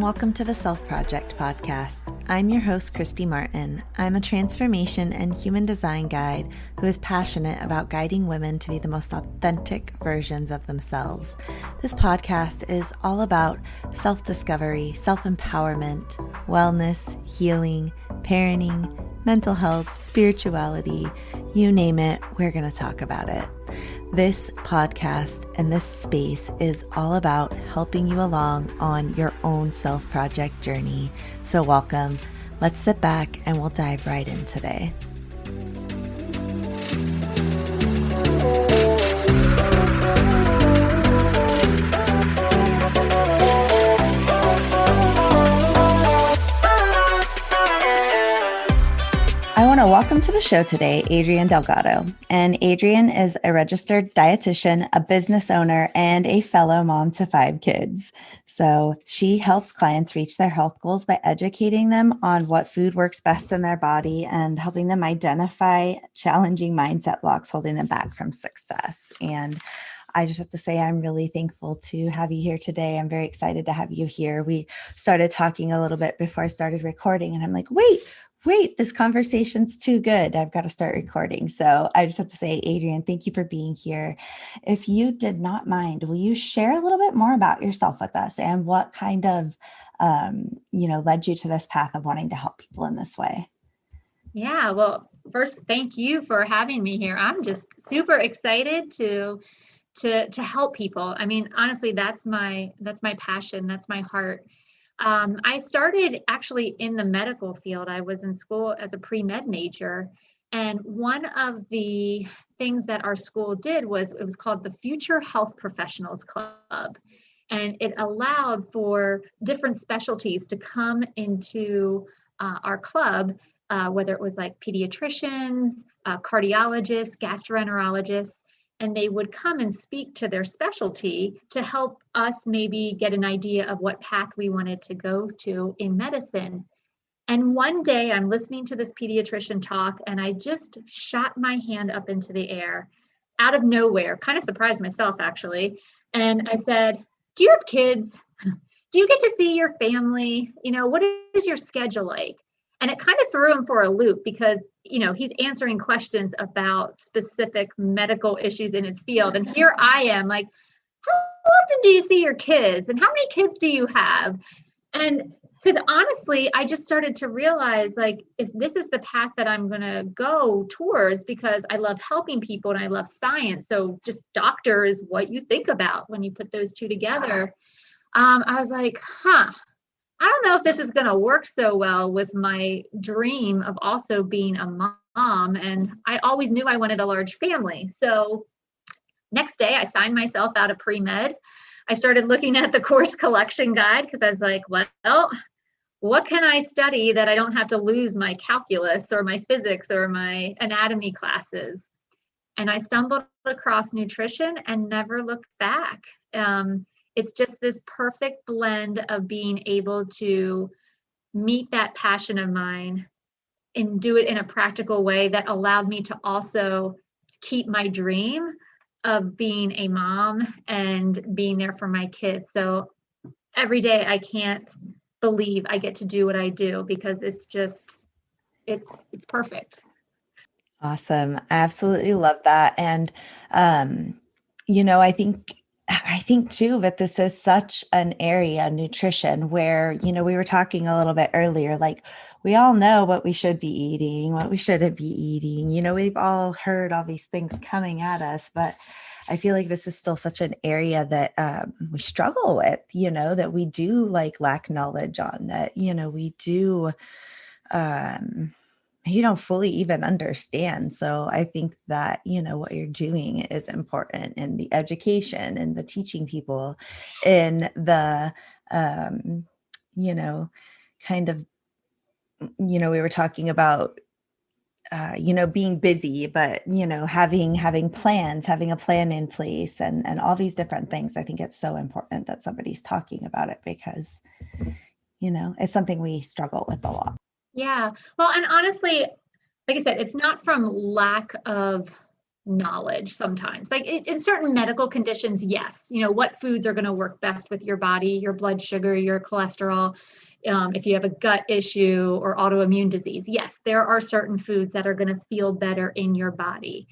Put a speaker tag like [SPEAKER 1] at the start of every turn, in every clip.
[SPEAKER 1] welcome to the Self Project podcast. I'm your host, Christy Martin. I'm a transformation and human design guide who is passionate about guiding women to be the most authentic versions of themselves. This podcast is all about self-discovery, self-empowerment, wellness, healing, parenting, mental health, spirituality, you name it, we're going to talk about it. This podcast and this space is all about helping you along on your own self-project journey. So welcome. Let's sit back and we'll dive right in today. Welcome to the show today, Adrianne Delgado. And Adrianne is a registered dietitian, a business owner, and a fellow mom to 5 kids. So she helps clients reach their health goals by educating them on what food works best in their body and helping them identify challenging mindset blocks holding them back from success. And I just have to say, I'm really thankful to have you here today. I'm very excited to have you here. We started talking a little bit before I started recording, and I'm like, wait, this conversation's too good. I've got to start recording. So I just have to say, Adrianne, thank you for being here. If you did not mind, will you share a little bit more about yourself with us and what kind of, led you to this path of wanting to help people in this way?
[SPEAKER 2] Yeah, well, first, thank you for having me here. I'm just super excited to help people. I mean, honestly, that's my passion. That's my heart. I started actually in the medical field. I was in school as a pre-med major. And one of the things that our school did was it was called the Future Health Professionals Club. And it allowed for different specialties to come into our club, whether it was like pediatricians, cardiologists, gastroenterologists, and they would come and speak to their specialty to help us maybe get an idea of what path we wanted to go to in medicine. And one day I'm listening to this pediatrician talk, and I just shot my hand up into the air out of nowhere, kind of surprised myself actually. And I said, do you have kids? Do you get to see your family? What is your schedule like? And it kind of threw him for a loop because, he's answering questions about specific medical issues in his field. And here I am like, how often do you see your kids? And how many kids do you have? And because honestly, I just started to realize like, if this is the path that I'm going to go towards, because I love helping people and I love science. So just doctor is what you think about when you put those two together. I was like, I don't know if this is going to work so well with my dream of also being a mom. And I always knew I wanted a large family. So next day I signed myself out of pre-med. I started looking at the course collection guide because I was like, well, what can I study that I don't have to lose my calculus or my physics or my anatomy classes? And I stumbled across nutrition and never looked back. It's just this perfect blend of being able to meet that passion of mine and do it in a practical way that allowed me to also keep my dream of being a mom and being there for my kids. So every day I can't believe I get to do what I do because it's perfect.
[SPEAKER 1] Awesome. I absolutely love that. And, I think too, that this is such an area, nutrition, where, we were talking a little bit earlier, like we all know what we should be eating, what we shouldn't be eating. We've all heard all these things coming at us, but I feel like this is still such an area that we struggle with, that we do lack knowledge on, that, we do, fully even understand. So I think that, what you're doing is important in the education and the teaching people in the, we were talking about, being busy, but, having plans, having a plan in place and all these different things. I think it's so important that somebody's talking about it because, it's something we struggle with a lot.
[SPEAKER 2] Yeah. Well, and honestly, like I said, it's not from lack of knowledge sometimes. Like in certain medical conditions, yes, what foods are going to work best with your body, your blood sugar, your cholesterol. If you have a gut issue or autoimmune disease, yes, there are certain foods that are going to feel better in your body.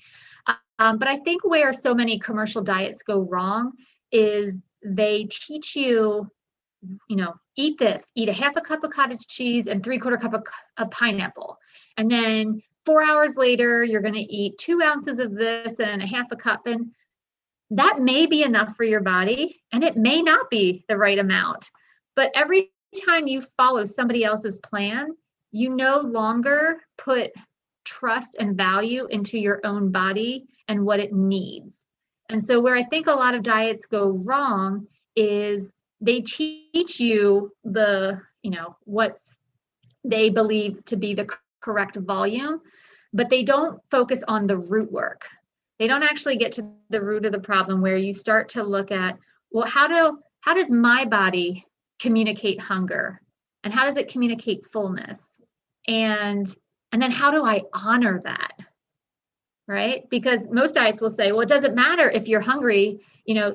[SPEAKER 2] But I think where so many commercial diets go wrong is they teach you, eat this, eat a half a cup of cottage cheese and 3/4 cup of pineapple. And then 4 hours later, you're going to eat 2 ounces of this and a half a cup. And that may be enough for your body, and it may not be the right amount. But every time you follow somebody else's plan, you no longer put trust and value into your own body and what it needs. And so where I think a lot of diets go wrong is they teach you what they believe to be the correct volume, but they don't focus on the root work. They don't actually get to the root of the problem, where you start to look at, well, how does my body communicate hunger, and how does it communicate fullness, and then how do I honor that, right? Because most diets will say, well, it doesn't matter if you're hungry,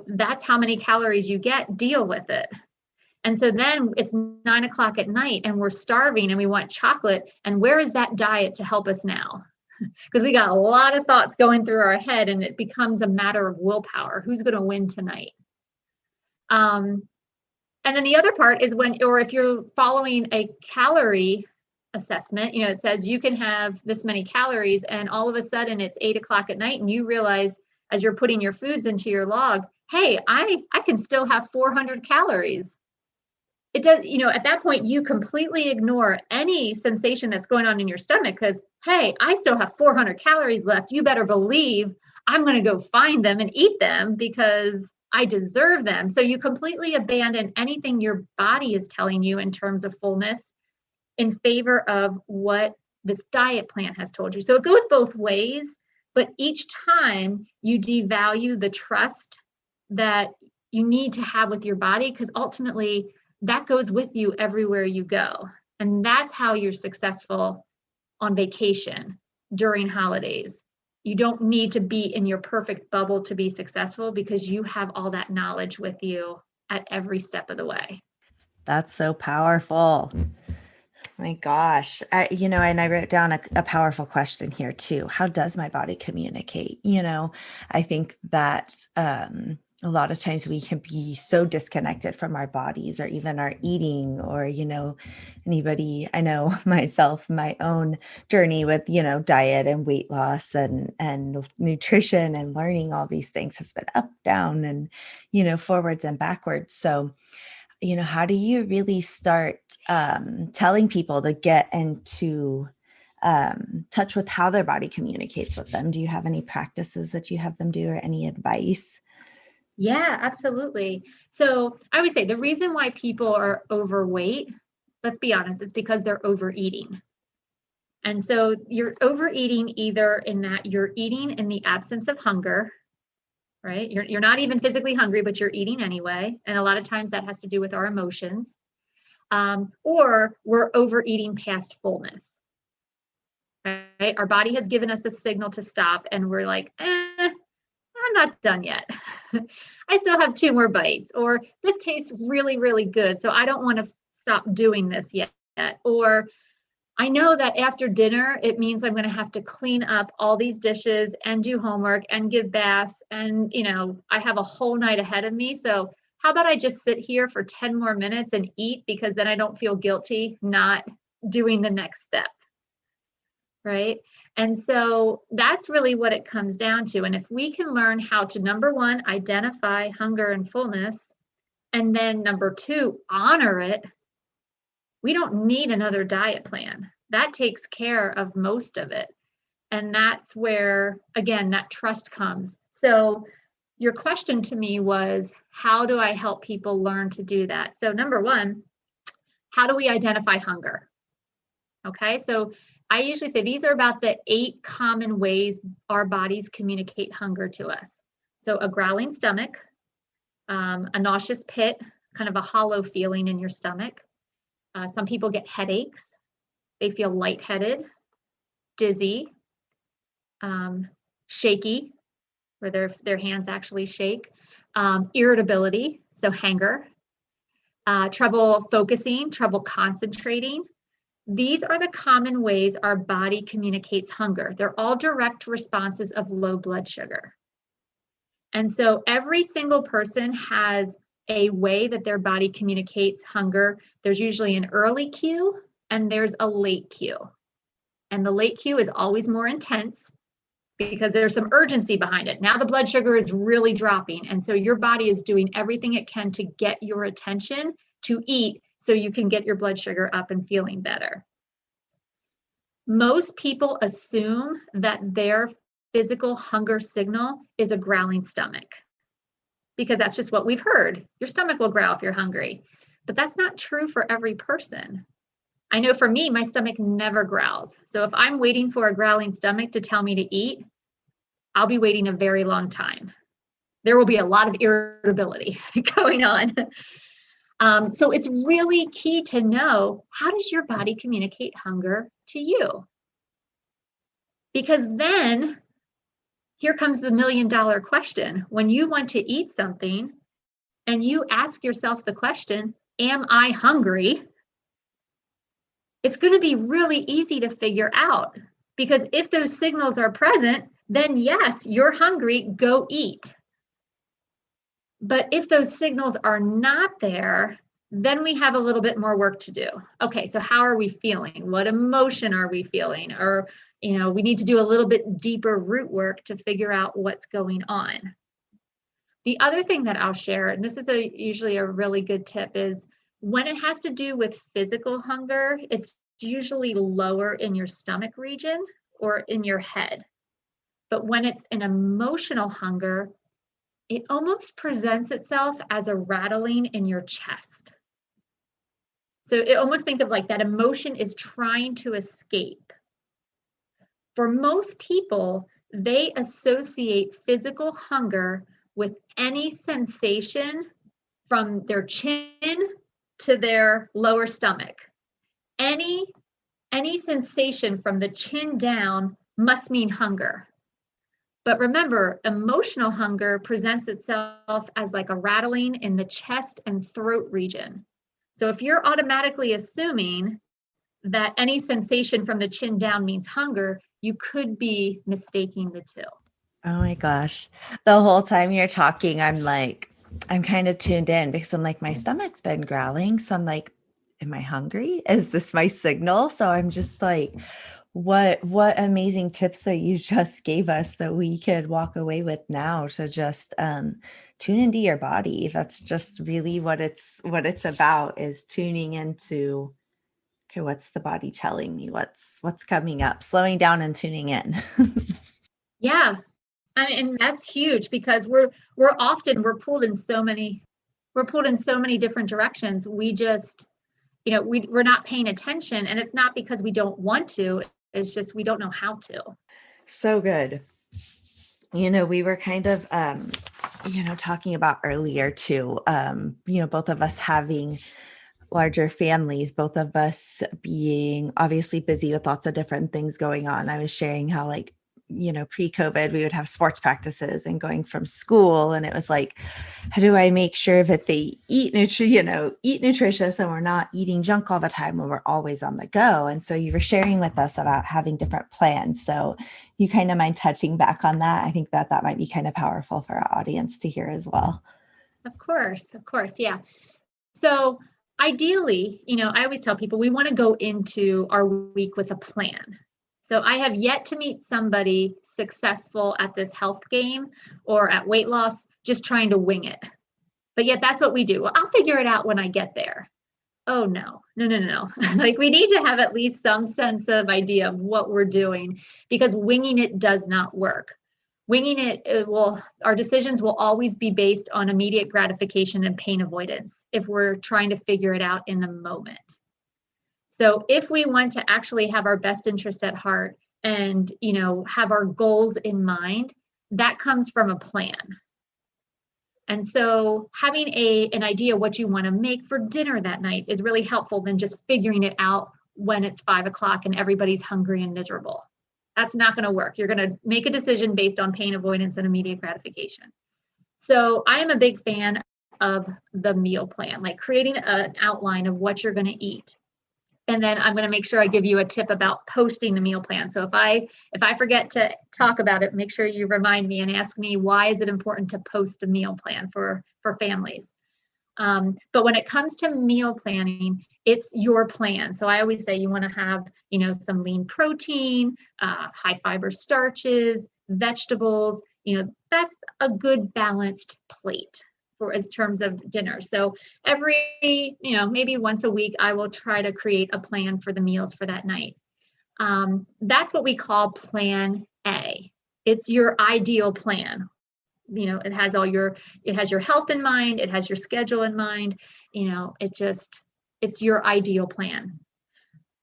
[SPEAKER 2] that's how many calories you get, deal with it. And so then it's 9 o'clock at night and we're starving and we want chocolate. And where is that diet to help us now? Because we got a lot of thoughts going through our head, and it becomes a matter of willpower. Who's going to win tonight? And then the other part is if you're following a calorie assessment, it says you can have this many calories, and all of a sudden it's 8 o'clock at night and you realize as you're putting your foods into your log, hey, I can still have 400 calories. It does, at that point, you completely ignore any sensation that's going on in your stomach, because, hey, I still have 400 calories left. You better believe I'm going to go find them and eat them because I deserve them. So you completely abandon anything your body is telling you in terms of fullness in favor of what this diet plan has told you. So it goes both ways, but each time you devalue the trust that you need to have with your body, because ultimately that goes with you everywhere you go. And that's how you're successful on vacation during holidays. You don't need to be in your perfect bubble to be successful, because you have all that knowledge with you at every step of the way.
[SPEAKER 1] That's so powerful. My gosh. And I wrote down a powerful question here too. How does my body communicate? I think that a lot of times we can be so disconnected from our bodies, or even our eating, or, anybody, I know myself, my own journey with, diet and weight loss and nutrition and learning all these things has been up, down, and, forwards and backwards. So, how do you really start telling people to get into touch with how their body communicates with them? Do you have any practices that you have them do, or any advice?
[SPEAKER 2] Yeah, absolutely. So I always say the reason why people are overweight, let's be honest, it's because they're overeating. And so you're overeating either in that you're eating in the absence of hunger, right? You're not even physically hungry, but you're eating anyway. And a lot of times that has to do with our emotions. Or we're overeating past fullness, right? Our body has given us a signal to stop, and we're like, I'm not done yet. I still have 2 more bites, or this tastes really, really good, so I don't want to stop doing this yet. Or I know that after dinner, it means I'm going to have to clean up all these dishes and do homework and give baths. And, I have a whole night ahead of me. So how about I just sit here for 10 more minutes and eat, because then I don't feel guilty not doing the next step. Right. And so that's really what it comes down to. And if we can learn how to, number one, identify hunger and fullness, and then number 2, honor it, we don't need another diet plan. That takes care of most of it. And that's where, again, that trust comes. So your question to me was, how do I help people learn to do that? So number 1, how do we identify hunger? Okay, so I usually say these are about the 8 common ways our bodies communicate hunger to us. So a growling stomach, a nauseous pit, kind of a hollow feeling in your stomach. Some people get headaches. They feel lightheaded, dizzy, shaky, where their hands actually shake, irritability, so hanger, trouble focusing, trouble concentrating. These are the common ways our body communicates hunger. They're all direct responses of low blood sugar. And so every single person has a way that their body communicates hunger. There's usually an early cue and there's a late cue. And the late cue is always more intense because there's some urgency behind it. Now the blood sugar is really dropping. And so your body is doing everything it can to get your attention to eat so you can get your blood sugar up and feeling better. Most people assume that their physical hunger signal is a growling stomach because that's just what we've heard. Your stomach will growl if you're hungry, but that's not true for every person. I know for me, my stomach never growls. So if I'm waiting for a growling stomach to tell me to eat, I'll be waiting a very long time. There will be a lot of irritability going on. So it's really key to know, how does your body communicate hunger to you? Because then here comes the $1 million question. When you want to eat something and you ask yourself the question, am I hungry? It's going to be really easy to figure out, because if those signals are present, then yes, you're hungry, go eat. But if those signals are not there, then we have a little bit more work to do. Okay, so how are we feeling? What emotion are we feeling? Or, we need to do a little bit deeper root work to figure out what's going on. The other thing that I'll share, and this is usually a really good tip, is when it has to do with physical hunger, it's usually lower in your stomach region or in your head. But when it's an emotional hunger, it almost presents itself as a rattling in your chest. So almost think of like that emotion is trying to escape. For most people, they associate physical hunger with any sensation from their chin to their lower stomach. Any sensation from the chin down must mean hunger. But remember, emotional hunger presents itself as like a rattling in the chest and throat region. So if you're automatically assuming that any sensation from the chin down means hunger, you could be mistaking the two.
[SPEAKER 1] Oh my gosh. The whole time you're talking, I'm kind of tuned in because I'm like, my stomach's been growling. So I'm like, am I hungry? Is this my signal? So I'm just like, what amazing tips that you just gave us that we could walk away with now to just tune into your body. That's just really what it's about, is tuning into, okay, what's the body telling me? What's coming up? Slowing down and tuning in.
[SPEAKER 2] Yeah. I mean, and that's huge because we're pulled in so many different directions. We just, we're not paying attention, and it's not because we don't want to, it's just we don't know how to.
[SPEAKER 1] So good. We were kind of talking about earlier too, both of us having larger families, both of us being obviously busy with lots of different things going on. I was sharing how pre-COVID, we would have sports practices and going from school. And it was like, how do I make sure that they eat nutritious and we're not eating junk all the time when we're always on the go? And so you were sharing with us about having different plans. So you kind of mind touching back on that? I think that might be kind of powerful for our audience to hear as well.
[SPEAKER 2] Of course. Yeah. So ideally, I always tell people we want to go into our week with a plan. So I have yet to meet somebody successful at this health game or at weight loss, just trying to wing it. But yet that's what we do. Well, I'll figure it out when I get there. Oh, no. Like, we need to have at least some sense of idea of what we're doing, because winging it does not work. Winging it our decisions will always be based on immediate gratification and pain avoidance if we're trying to figure it out in the moment. So if we want to actually have our best interest at heart and, have our goals in mind, that comes from a plan. And so having an idea what you want to make for dinner that night is really helpful than just figuring it out when it's 5 o'clock and everybody's hungry and miserable. That's not going to work. You're going to make a decision based on pain avoidance and immediate gratification. So I am a big fan of the meal plan, like creating an outline of what you're going to eat. And then I'm going to make sure I give you a tip about posting the meal plan. So if I forget to talk about it, make sure you remind me and ask me, why is it important to post the meal plan for families? But when it comes to meal planning, it's your plan. So I always say you want to have, some lean protein, high fiber starches, vegetables, that's a good balanced plate for in terms of dinner. So every, maybe once a week, I will try to create a plan for the meals for that night. That's what we call plan A. It's your ideal plan. It has your health in mind, it has your schedule in mind, it's your ideal plan.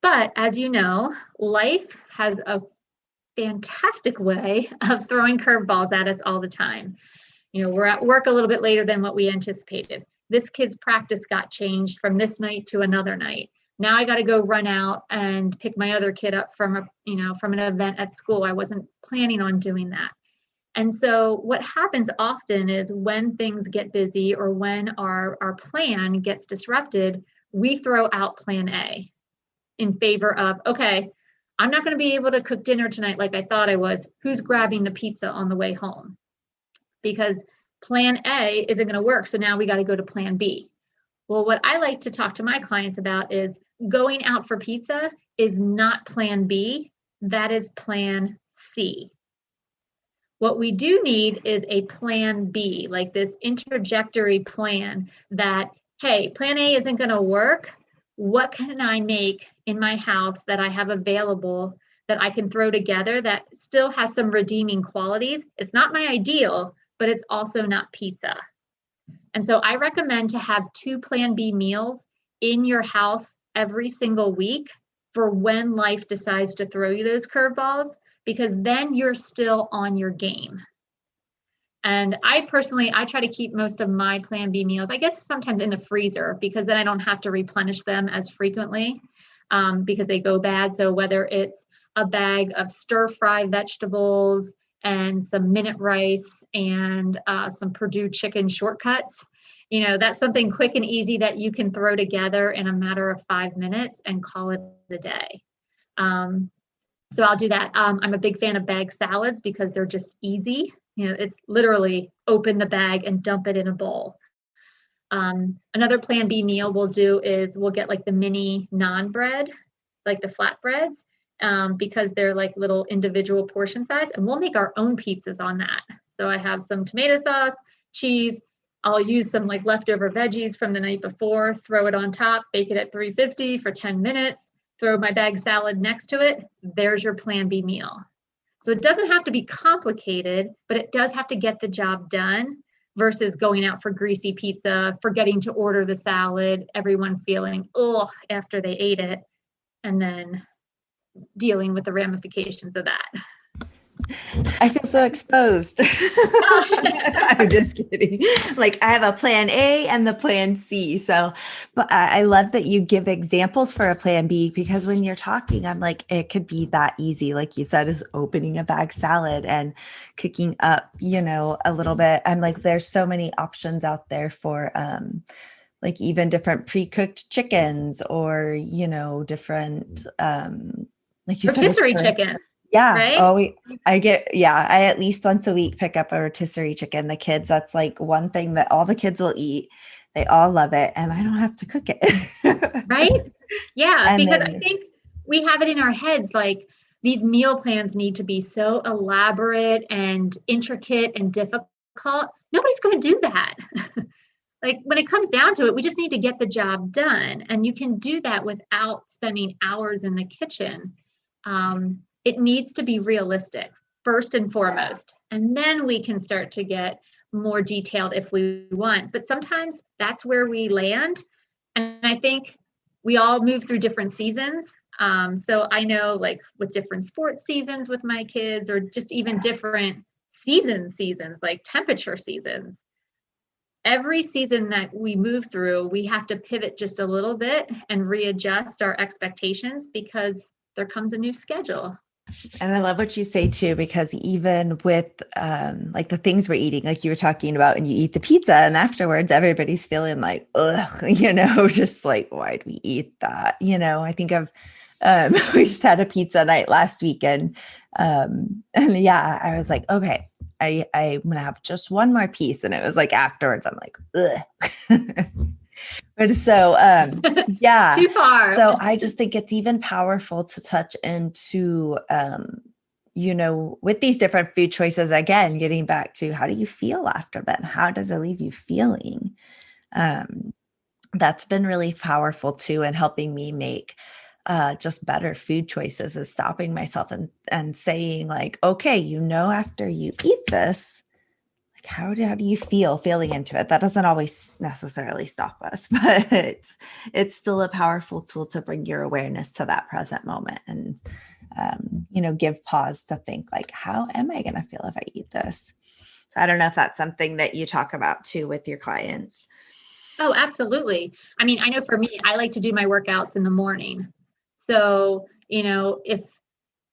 [SPEAKER 2] But as you know, life has a fantastic way of throwing curveballs at us all the time. We're at work a little bit later than what we anticipated. This kid's practice got changed from this night to another night. Now I got to go run out and pick my other kid up from an event at school. I wasn't planning on doing that. And so what happens often is when things get busy or when our plan gets disrupted, we throw out plan A in favor of, okay, I'm not going to be able to cook dinner tonight like I thought I was. Who's grabbing the pizza on the way home? Because plan A isn't going to work. So now we got to go to plan B. Well, what I like to talk to my clients about is going out for pizza is not plan B. That is plan C. What we do need is a plan B, like this interjectory plan that, hey, plan A isn't going to work. What can I make in my house that I have available that I can throw together that still has some redeeming qualities? It's not my ideal, but it's also not pizza. And so I recommend to have 2 plan B meals in your house every single week for when life decides to throw you those curveballs, because then you're still on your game. And I try to keep most of my plan B meals, I guess sometimes in the freezer, because then I don't have to replenish them as frequently because they go bad. So whether it's a bag of stir fry vegetables and some minute rice and some Purdue chicken shortcuts, that's something quick and easy that you can throw together in a matter of 5 minutes and call it a day. So I'll do that. I'm a big fan of bag salads because they're just easy. It's literally open the bag and dump it in a bowl. Another plan B meal we'll do is we'll get like the mini naan bread, like the flatbreads, because they're like little individual portion size, and we'll make our own pizzas on that. So I have some tomato sauce, cheese. I'll use some like leftover veggies from the night before, throw it on top, bake it at 350 for 10 minutes. Throw my bag salad next to it, there's your plan B meal. So it doesn't have to be complicated, but it does have to get the job done versus going out for greasy pizza, forgetting to order the salad, everyone feeling, oh, after they ate it, and then dealing with the ramifications of that.
[SPEAKER 1] I feel so exposed. I'm just kidding. Like I have a plan A and the plan C. So, but I love that you give examples for a plan B, because when you're talking, I'm like, it could be that easy. Like you said, is opening a bag salad and cooking up, a little bit. I'm like, there's so many options out there for, like even different pre-cooked chickens or, different, like you
[SPEAKER 2] rotisserie
[SPEAKER 1] said,
[SPEAKER 2] chicken.
[SPEAKER 1] yeah.
[SPEAKER 2] Right?
[SPEAKER 1] Oh, I at least once a week pick up a rotisserie chicken. The kids, that's like one thing that all the kids will eat. They all love it. And I don't have to cook it.
[SPEAKER 2] Right? Yeah. Because I
[SPEAKER 1] then,
[SPEAKER 2] think we have it in our heads, like these meal plans need to be so elaborate and intricate and difficult. Nobody's going to do that. Like when it comes down to it, we just need to get the job done. And you can do that without spending hours in the kitchen. It needs to be realistic first and foremost, and then we can start to get more detailed if we want. But sometimes that's where we land. And I think we all move through different seasons. So I know like with different sports seasons with my kids, or just even different seasons, like temperature seasons, every season that we move through, we have to pivot just a little bit and readjust our expectations because there comes a new schedule.
[SPEAKER 1] And I love what you say too, because even with like the things we're eating, like you were talking about, and you eat the pizza and afterwards everybody's feeling like, ugh, just like, why'd we eat that? I think of, we just had a pizza night last weekend. And yeah, I was like, okay, I'm going to have just one more piece. And it was like, afterwards, I'm like, ugh. But so, yeah.
[SPEAKER 2] Too far.
[SPEAKER 1] So I just think it's even powerful to touch into, with these different food choices, again, getting back to how do you feel after them? How does it leave you feeling? Um, that's been really powerful too, in helping me make just better food choices, is stopping myself and saying like, okay, after you eat this, like how do you feel feeling into it? That doesn't always necessarily stop us, but it's still a powerful tool to bring your awareness to that present moment, and give pause to think like, how am I going to feel if I eat this? So I don't know if that's something that you talk about too with your clients.
[SPEAKER 2] Oh, absolutely. I mean, I know for me, I like to do my workouts in the morning. So, if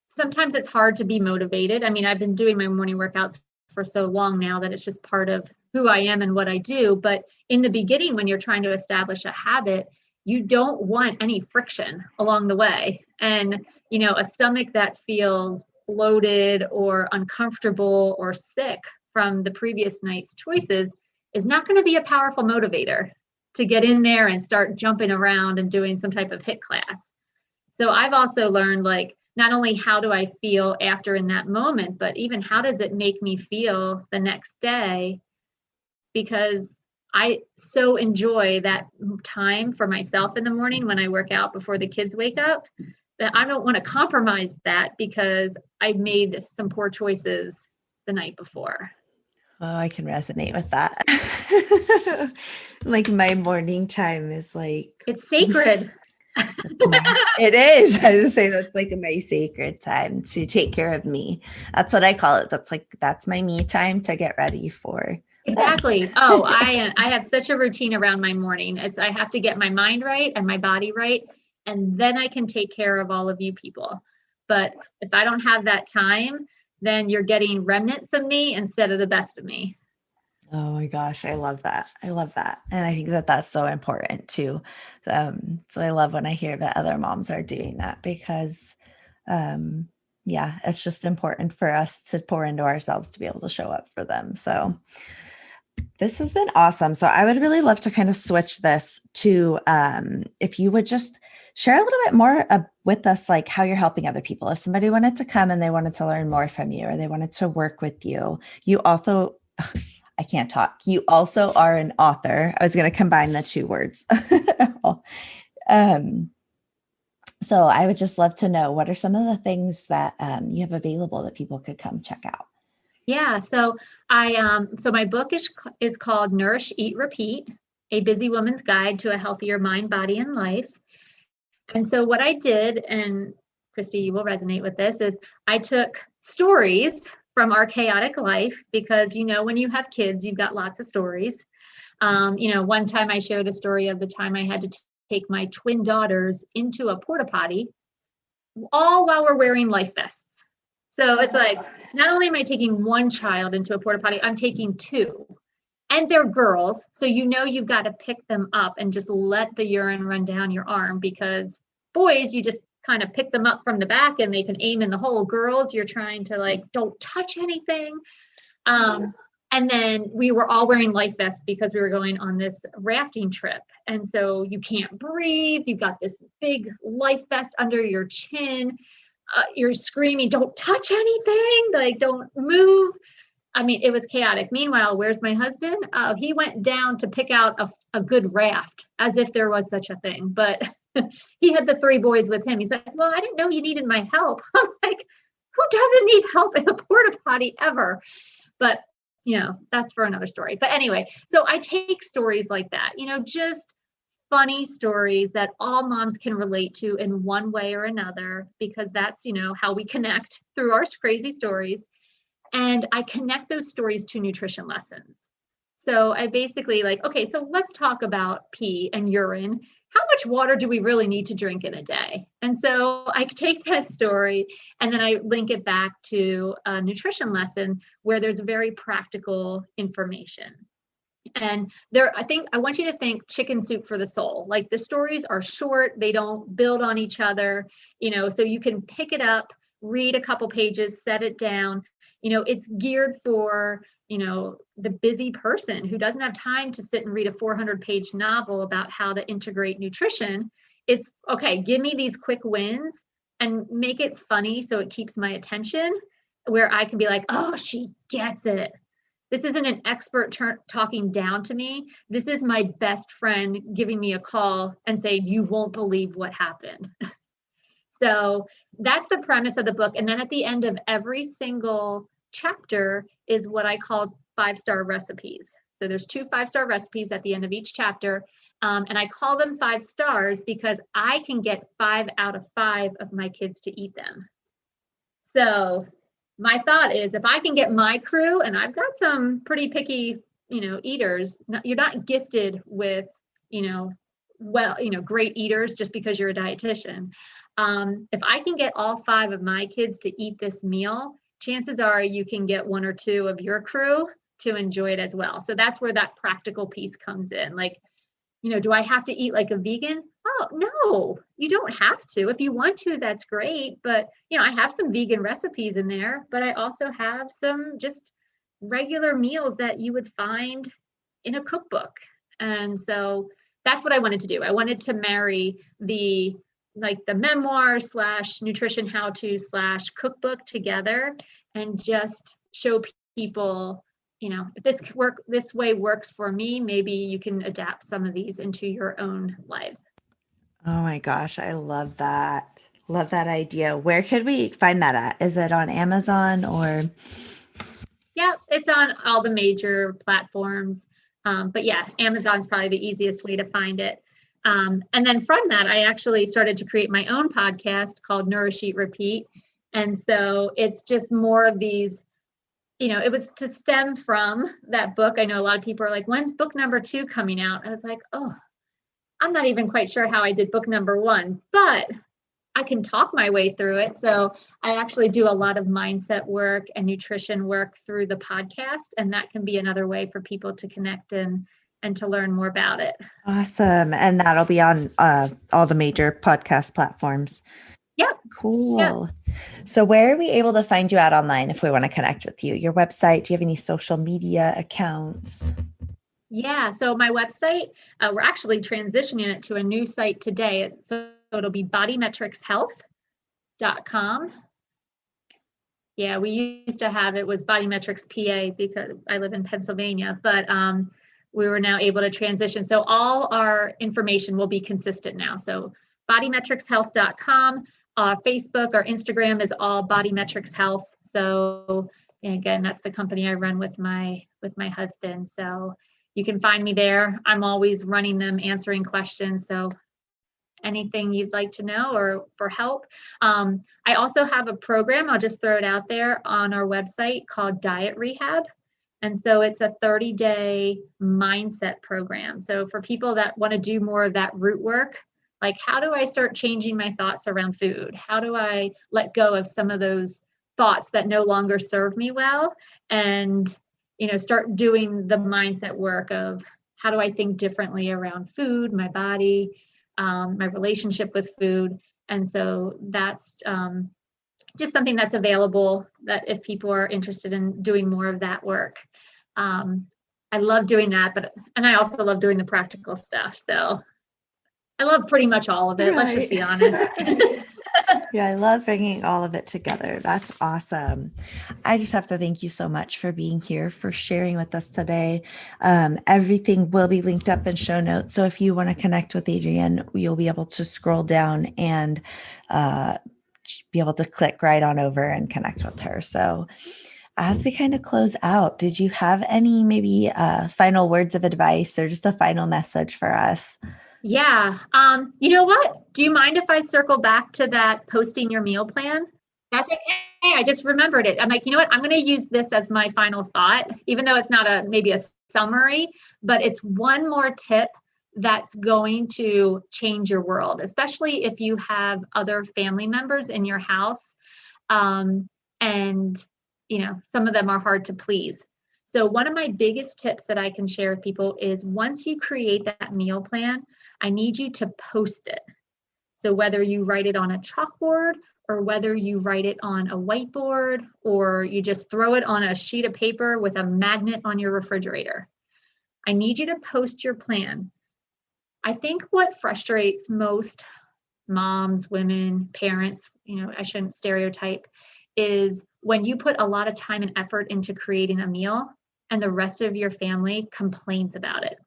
[SPEAKER 2] sometimes it's hard to be motivated. I mean, I've been doing my morning workouts for so long now that it's just part of who I am and what I do. But in the beginning, when you're trying to establish a habit, you don't want any friction along the way. And, a stomach that feels bloated or uncomfortable or sick from the previous night's choices is not going to be a powerful motivator to get in there and start jumping around and doing some type of HIIT class. So I've also learned, like, not only how do I feel after in that moment, but even how does it make me feel the next day? Because I so enjoy that time for myself in the morning when I work out before the kids wake up, that I don't want to compromise that because I made some poor choices the night before.
[SPEAKER 1] Oh, I can resonate with that. Like my morning time is like,
[SPEAKER 2] It's sacred.
[SPEAKER 1] it is. I was say that's like my sacred time to take care of me. That's what I call it. That's my me time to get ready for.
[SPEAKER 2] Exactly. Oh, I have such a routine around my morning. I have to get my mind right and my body right, and then I can take care of all of you people. But if I don't have that time, then you're getting remnants of me instead of the best of me.
[SPEAKER 1] Oh my gosh, I love that. I love that. And I think that that's so important too. So I love when I hear that other moms are doing that, because yeah, it's just important for us to pour into ourselves to be able to show up for them. So this has been awesome. So I would really love to kind of switch this to if you would just share a little bit more with us, like how you're helping other people. If somebody wanted to come and they wanted to learn more from you, or they wanted to work with you, you also, I can't talk. You also are an author. I was going to combine the two words. um, so I would just love to know, what are some of the things that you have available that people could come check out?
[SPEAKER 2] Yeah, so my book is called Nourish, Eat, Repeat: A Busy Woman's Guide to a Healthier Mind, Body, and Life. And so what I did, and Christy, you will resonate with this, is I took stories from our chaotic life, because when you have kids, you've got lots of stories. One time I share the story of the time I had to take my twin daughters into a porta potty, all while we're wearing life vests. So it's like, not only am I taking one child into a porta potty, I'm taking two. And they're girls. So you've got to pick them up and just let the urine run down your arm, because boys, you just kind of pick them up from the back and they can aim in the hole. Girls, you're trying to, like, don't touch anything. And then we were all wearing life vests because we were going on this rafting trip. And so you can't breathe. You've got this big life vest under your chin. You're screaming, don't touch anything, like, don't move. I mean, it was chaotic. Meanwhile, where's my husband? He went down to pick out a good raft, as if there was such a thing. But he had the three boys with him. He's like, well, I didn't know you needed my help. I'm like, who doesn't need help in a porta potty ever? But, that's for another story. But anyway, so I take stories like that, just funny stories that all moms can relate to in one way or another, because that's, how we connect through our crazy stories. And I connect those stories to nutrition lessons. So I basically, like, okay, so let's talk about pee and urine. how much water do we really need to drink in a day? And so I take that story and then I link it back to a nutrition lesson where there's very practical information. And I think I want you to think chicken soup for the soul. Like the stories are short, they don't build on each other, so you can pick it up, read a couple pages, set it down. It's geared for, the busy person who doesn't have time to sit and read a 400-page novel about how to integrate nutrition. It's okay, give me these quick wins and make it funny so it keeps my attention, where I can be like, oh, she gets it. This isn't an expert talking down to me. This is my best friend giving me a call and saying, you won't believe what happened. So that's the premise of the book. And then at the end of every single chapter is what I call 5-star recipes. So there's 2 5-star recipes at the end of each chapter. And I call them 5 stars because I can get 5 out of 5 of my kids to eat them. So my thought is, if I can get my crew, and I've got some pretty picky, eaters, you're not gifted with, great eaters just because you're a dietitian. If I can get all 5 of my kids to eat this meal, chances are you can get 1 or 2 of your crew to enjoy it as well. So that's where that practical piece comes in. Like, do I have to eat like a vegan? Oh, no, you don't have to. If you want to, that's great. But, I have some vegan recipes in there, but I also have some just regular meals that you would find in a cookbook. And so that's what I wanted to do. I wanted to marry the memoir / nutrition how-to / cookbook together and just show people, if this way works for me, maybe you can adapt some of these into your own lives.
[SPEAKER 1] Oh my gosh, I love that. Love that idea. Where could we find that at? Is it on Amazon or?
[SPEAKER 2] Yeah, it's on all the major platforms. But yeah, Amazon's probably the easiest way to find it. And then from that, I actually started to create my own podcast called Nourish, Eat, Repeat. And so it's just more of these, it was to stem from that book. I know a lot of people are like, when's book number 2 coming out? I was like, oh, I'm not even quite sure how I did book number 1, but I can talk my way through it. So I actually do a lot of mindset work and nutrition work through the podcast. And that can be another way for people to connect and to learn more about it.
[SPEAKER 1] Awesome. And that'll be on all the major podcast platforms.
[SPEAKER 2] Yep.
[SPEAKER 1] Cool.
[SPEAKER 2] Yep.
[SPEAKER 1] So where are we able to find you at online if we want to connect with you? Your website? Do you have any social media accounts?
[SPEAKER 2] Yeah. So my website, we're actually transitioning it to a new site today. So it'll be bodymetricshealth.com. Yeah, we used to have it was Bodymetrics PA because I live in Pennsylvania, but we were now able to transition. So all our information will be consistent now. So bodymetricshealth.com, Facebook or Instagram is all Bodymetrics Health. So again, that's the company I run with my husband. So you can find me there. I'm always running them, answering questions. So anything you'd like to know or for help. I also have a program, I'll just throw it out there on our website called Diet Rehab. And so it's a 30-day mindset program. So for people that want to do more of that root work, like how do I start changing my thoughts around food? How do I let go of some of those thoughts that no longer serve me well? And, start doing the mindset work of how do I think differently around food, my body, my relationship with food. And so that's just something that's available that if people are interested in doing more of that work. I love doing that, and I also love doing the practical stuff. So I love pretty much all of it. Right. Let's just be honest.
[SPEAKER 1] Yeah, I love bringing all of it together. That's awesome. I just have to thank you so much for being here, for sharing with us today. Everything will be linked up in show notes. So if you want to connect with Adrianne, you'll be able to scroll down and be able to click right on over and connect with her. So as we kind of close out, did you have any maybe final words of advice or just a final message for us?
[SPEAKER 2] Yeah. You know what? Do you mind if I circle back to that posting your meal plan? That's okay. I just remembered it. I'm like, you know what? I'm going to use this as my final thought, even though it's not maybe a summary, but it's one more tip that's going to change your world, especially if you have other family members in your house. And, some of them are hard to please. So one of my biggest tips that I can share with people is once you create that meal plan, I need you to post it. So whether you write it on a chalkboard or whether you write it on a whiteboard or you just throw it on a sheet of paper with a magnet on your refrigerator, I need you to post your plan. I think what frustrates most moms, women, parents, I shouldn't stereotype, is when you put a lot of time and effort into creating a meal and the rest of your family complains about it.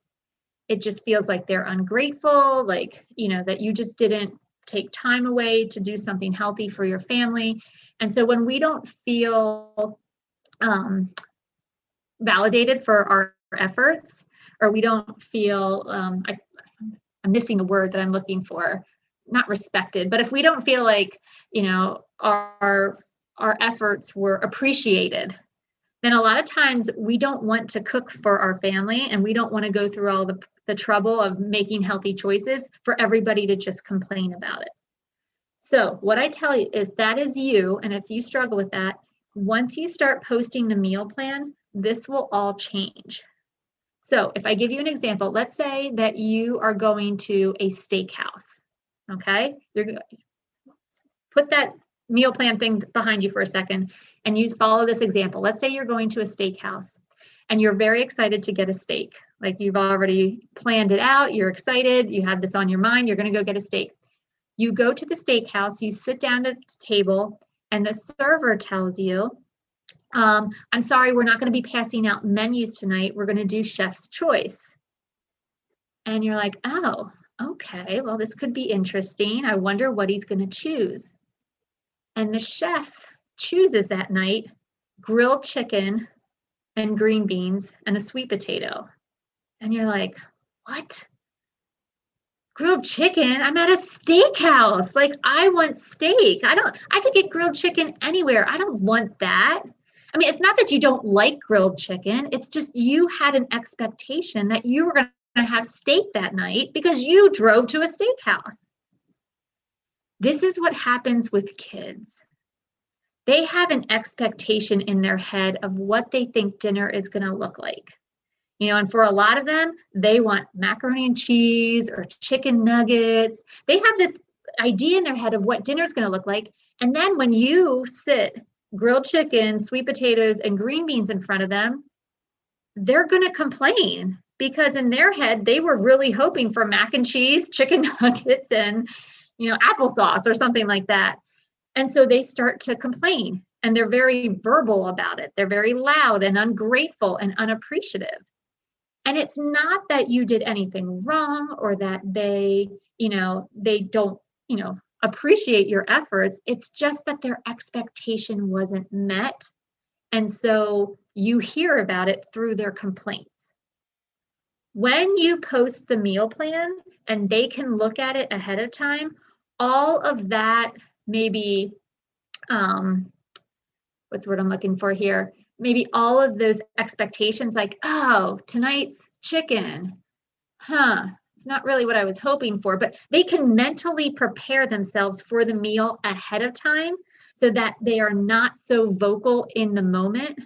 [SPEAKER 2] It just feels like they're ungrateful, like, that you just didn't take time away to do something healthy for your family. And so when we don't feel validated for our efforts, or we don't feel, I'm missing the word that I'm looking for, not respected, but if we don't feel like, our efforts were appreciated, then a lot of times we don't want to cook for our family and we don't want to go through all the trouble of making healthy choices for everybody to just complain about it. So what I tell you, if that is you, and if you struggle with that, once you start posting the meal plan, this will all change. So if I give you an example, let's say that you are going to a steakhouse, okay? You're going to put that meal plan thing behind you for a second and you follow this example. Let's say you're going to a steakhouse and you're very excited to get a steak. Like you've already planned it out, you're excited, you have this on your mind, you're going to go get a steak. You go to the steakhouse, you sit down at the table, and the server tells you, I'm sorry, we're not going to be passing out menus tonight. We're going to do chef's choice. And you're like, oh, okay, well, this could be interesting. I wonder what he's going to choose. And the chef chooses that night grilled chicken and green beans and a sweet potato. And you're like, what? Grilled chicken? I'm at a steakhouse. Like, I want steak. I could get grilled chicken anywhere. I don't want that. I mean, it's not that you don't like grilled chicken. It's just you had an expectation that you were going to have steak that night because you drove to a steakhouse. This is what happens with kids. They have an expectation in their head of what they think dinner is going to look like. And for a lot of them, they want macaroni and cheese or chicken nuggets. They have this idea in their head of what dinner is going to look like. And then when you sit grilled chicken, sweet potatoes, and green beans in front of them, they're going to complain because in their head, they were really hoping for mac and cheese, chicken nuggets, and, applesauce or something like that. And so they start to complain and they're very verbal about it. They're very loud and ungrateful and unappreciative. And it's not that you did anything wrong or that they don't, appreciate your efforts. It's just that their expectation wasn't met. And so you hear about it through their complaints. When you post the meal plan and they can look at it ahead of time, all of that maybe, what's the word I'm looking for here? Maybe all of those expectations like, oh, tonight's chicken, it's not really what I was hoping for, but they can mentally prepare themselves for the meal ahead of time so that they are not so vocal in the moment.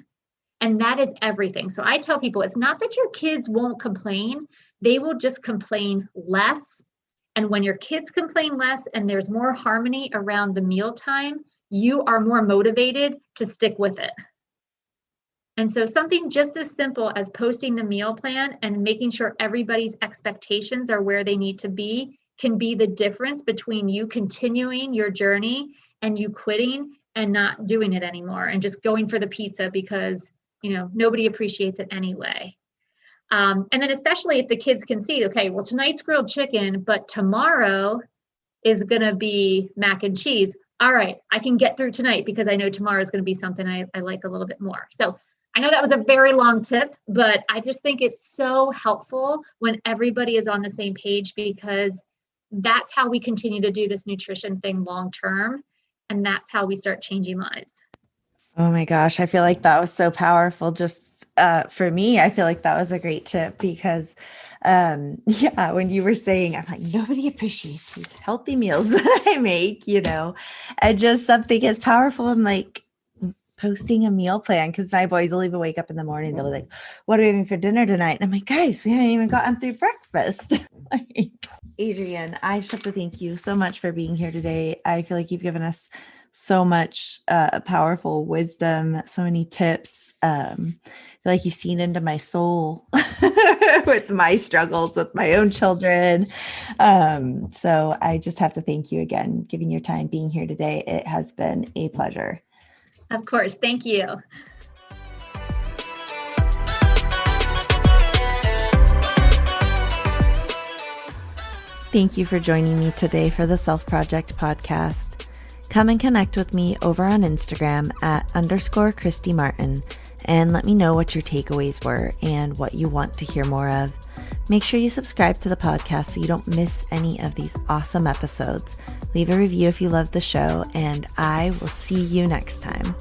[SPEAKER 2] And that is everything. So I tell people, it's not that your kids won't complain, they will just complain less. And when your kids complain less and there's more harmony around the mealtime, you are more motivated to stick with it. And so something just as simple as posting the meal plan and making sure everybody's expectations are where they need to be can be the difference between you continuing your journey and you quitting and not doing it anymore and just going for the pizza because, nobody appreciates it anyway. And then especially if the kids can see, okay, well, tonight's grilled chicken, but tomorrow is going to be mac and cheese. All right, I can get through tonight because I know tomorrow is going to be something I like a little bit more. So I know that was a very long tip, but I just think it's so helpful when everybody is on the same page because that's how we continue to do this nutrition thing long term. And that's how we start changing lives.
[SPEAKER 1] Oh my gosh, I feel like that was so powerful. Just for me, I feel like that was a great tip because, yeah, when you were saying, I'm like, nobody appreciates these healthy meals that I make, and just something as powerful. I'm like posting a meal plan because my boys will even wake up in the morning. They'll be like, what are we having for dinner tonight? And I'm like, guys, we haven't even gotten through breakfast. Like, Adrianne, I just have to thank you so much for being here today. I feel like you've given us so much powerful wisdom, so many tips. I feel like you've seen into my soul with my struggles with my own children. So I just have to thank you again, giving your time, being here today. It has been a pleasure.
[SPEAKER 2] Of course. Thank you.
[SPEAKER 1] Thank you for joining me today for the Self Project podcast. Come and connect with me over on Instagram at _Christy Martin and let me know what your takeaways were and what you want to hear more of. Make sure you subscribe to the podcast so you don't miss any of these awesome episodes. Leave a review if you love the show, and I will see you next time.